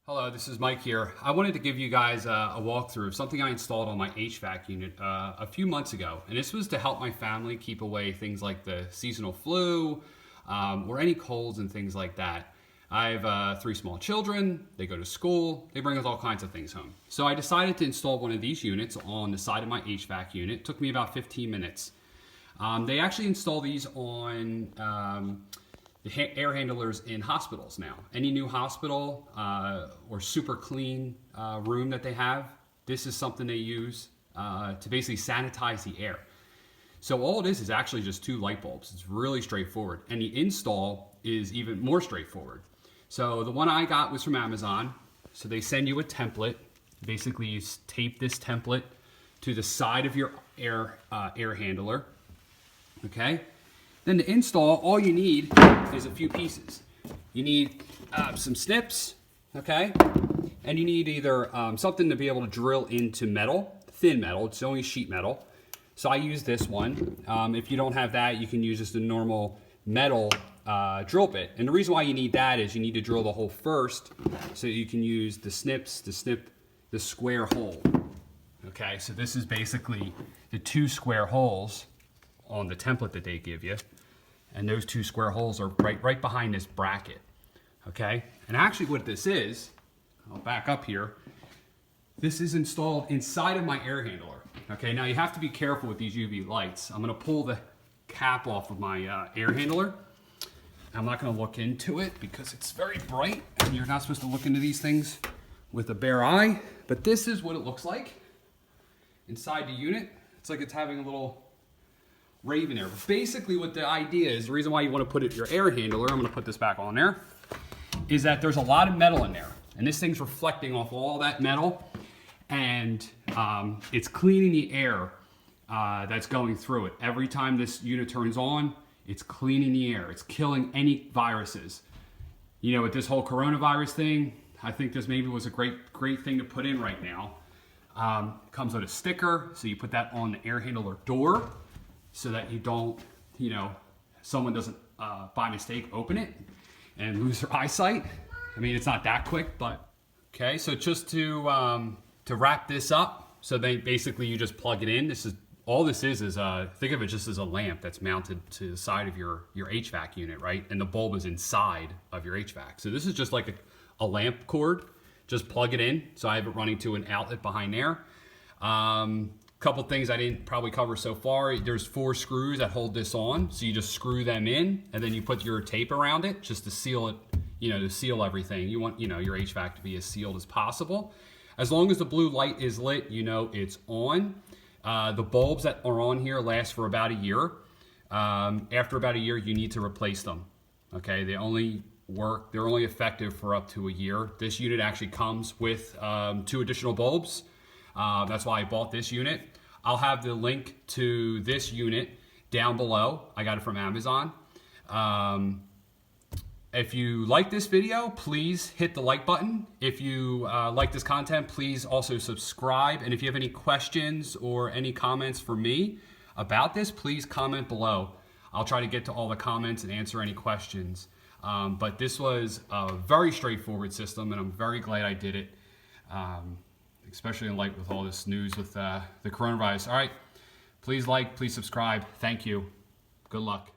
Hello, this is Mike here. I wanted to give you guys a walkthrough of something I installed on my HVAC unit a few months ago. And this was to help my family keep away things like the seasonal flu or any colds and things like that. I have 3 small children, they go to school, they bring us all kinds of things home. So I decided to install one of these units on the side of my HVAC unit. It took me about 15 minutes. They actually install these on the air handlers in hospitals now. Any new hospital or super clean room that they have, this is something they use to basically sanitize the air. So all it is actually just 2 light bulbs. It's really straightforward. And the install is even more straightforward. So the one I got was from Amazon. So they send you a template. Basically you tape this template to the side of your air handler. Okay? Then to install, all you need is a few pieces. You need some snips, okay? And you need either something to be able to drill into metal, thin metal, it's only sheet metal. So I use this one. If you don't have that, you can use just a normal metal drill bit. And the reason why you need that is you need to drill the hole first so you can use the snips to snip the square hole. Okay, so this is basically the 2 square holes on the template that they give you. And those 2 square holes are right behind this bracket, okay? And actually what this is, I'll back up here, this is installed inside of my air handler, okay? Now you have to be careful with these UV lights. I'm gonna pull the cap off of my air handler. I'm not gonna look into it because it's very bright and you're not supposed to look into these things with a bare eye, but this is what it looks like inside the unit. It's like it's having a little raven there. But basically what the idea is, the reason why you want to put it your air handler, I'm going to put this back on there, is that there's a lot of metal in there. And this thing's reflecting off all that metal and it's cleaning the air that's going through it. Every time this unit turns on, it's cleaning the air. It's killing any viruses. You know, with this whole coronavirus thing, I think this maybe was a great thing to put in right now. Comes with a sticker, so you put that on the air handler door, so that you don't, you know, someone doesn't by mistake open it and lose their eyesight. I mean, it's not that quick, but okay. So just to wrap this up, so basically you just plug it in. This is all this is think of it just as a lamp that's mounted to the side of your HVAC unit, right? And the bulb is inside of your HVAC. So this is just like a lamp cord. Just plug it in. So I have it running to an outlet behind there. Couple things I didn't probably cover so far. There's 4 screws that hold this on. So you just screw them in and then you put your tape around it just to seal it, you know, to seal everything. You want, you know, your HVAC to be as sealed as possible. As long as the blue light is lit, you know it's on. The bulbs that are on here last for about a year. After about a year, you need to replace them. Okay, they're only effective for up to a year. This unit actually comes with 2 additional bulbs. That's why I bought this unit. I'll have the link to this unit down below. I got it from Amazon. If you like this video, please hit the like button. If you like this content, please also subscribe. And if you have any questions or any comments for me about this, please comment below. I'll try to get to all the comments and answer any questions. But this was a very straightforward system, and I'm very glad I did it. Especially in light with all this news with the coronavirus. All right, please like, please subscribe. Thank you. Good luck.